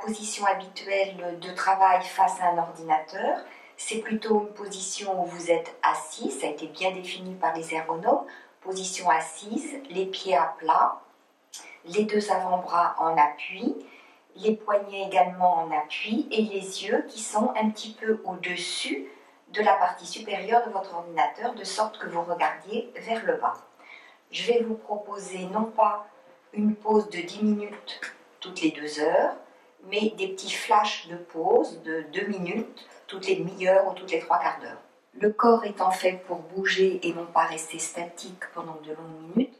position habituelle de travail face à un ordinateur, c'est plutôt une position où vous êtes assis, ça a été bien défini par les ergonomes, position assise, les pieds à plat, les deux avant-bras en appui, les poignets également en appui et les yeux qui sont un petit peu au-dessus de la partie supérieure de votre ordinateur, de sorte que vous regardiez vers le bas. Je vais vous proposer non pas une pause de 10 minutes toutes les 2 heures, mais des petits flashs de pause de 2 minutes toutes les demi-heures ou toutes les 3 quarts d'heure. Le corps étant fait pour bouger et non pas rester statique pendant de longues minutes,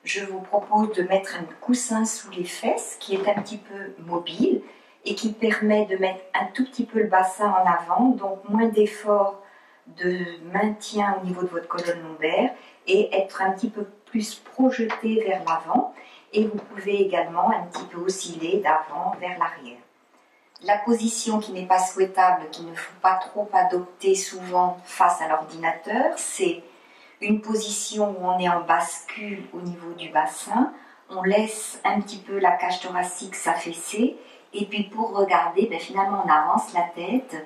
je vous propose de mettre un coussin sous les fesses qui est un petit peu mobile et qui permet de mettre un tout petit peu le bassin en avant, donc moins d'effort de maintien au niveau de votre colonne lombaire et être un petit peu plus projeté vers l'avant. Et vous pouvez également un petit peu osciller d'avant vers l'arrière. La position qui n'est pas souhaitable, qu'il ne faut pas trop adopter souvent face à l'ordinateur, c'est une position où on est en bascule au niveau du bassin, on laisse un petit peu la cage thoracique s'affaisser, et puis pour regarder, finalement on avance la tête,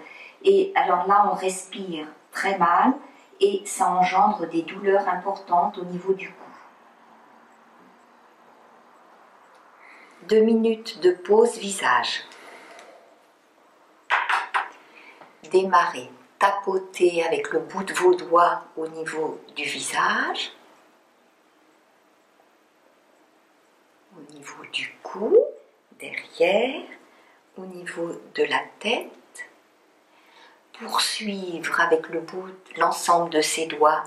et alors là on respire très mal, et ça engendre des douleurs importantes au niveau du cou. 2 minutes de pause visage. Démarrez. Tapotez avec le bout de vos doigts au niveau du visage, au niveau du cou, derrière, au niveau de la tête. Poursuivre avec le bout, l'ensemble de ses doigts,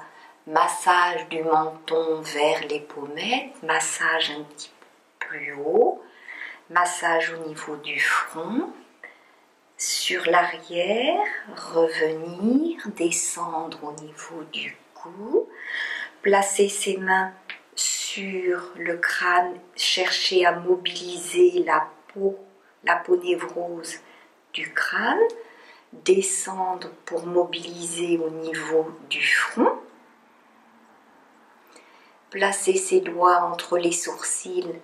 massage du menton vers les pommettes, massage un petit peu plus haut, massage au niveau du front. Sur l'arrière, revenir, descendre au niveau du cou, placer ses mains sur le crâne, chercher à mobiliser la peau névrose du crâne, descendre pour mobiliser au niveau du front, placer ses doigts entre les sourcils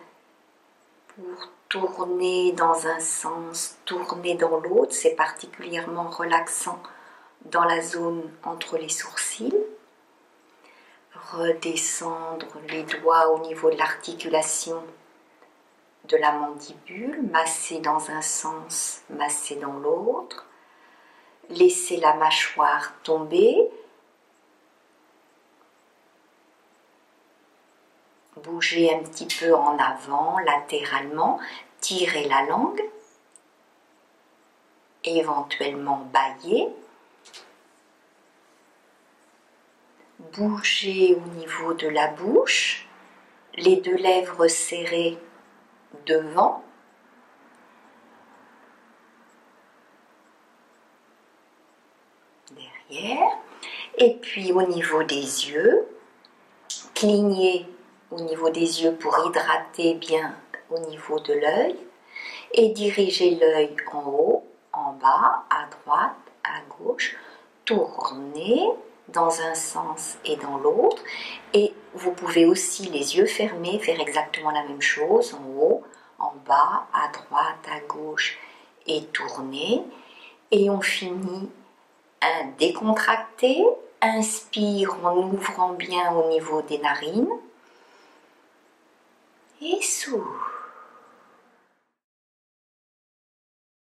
pour tourner dans un sens, tourner dans l'autre, c'est particulièrement relaxant dans la zone entre les sourcils. Redescendre les doigts au niveau de l'articulation de la mandibule, masser dans un sens, masser dans l'autre. Laisser la mâchoire tomber. Bouger un petit peu en avant, latéralement, tirer la langue, éventuellement bâiller, bouger au niveau de la bouche, les 2 lèvres serrées devant, derrière, et puis au niveau des yeux, cligner au niveau des yeux pour hydrater bien au niveau de l'œil et diriger l'œil en haut, en bas, à droite, à gauche, tourner dans un sens et dans l'autre et vous pouvez aussi les yeux fermés faire exactement la même chose en haut, en bas, à droite, à gauche et tourner et on finit décontracté, inspire en ouvrant bien au niveau des narines et souffle.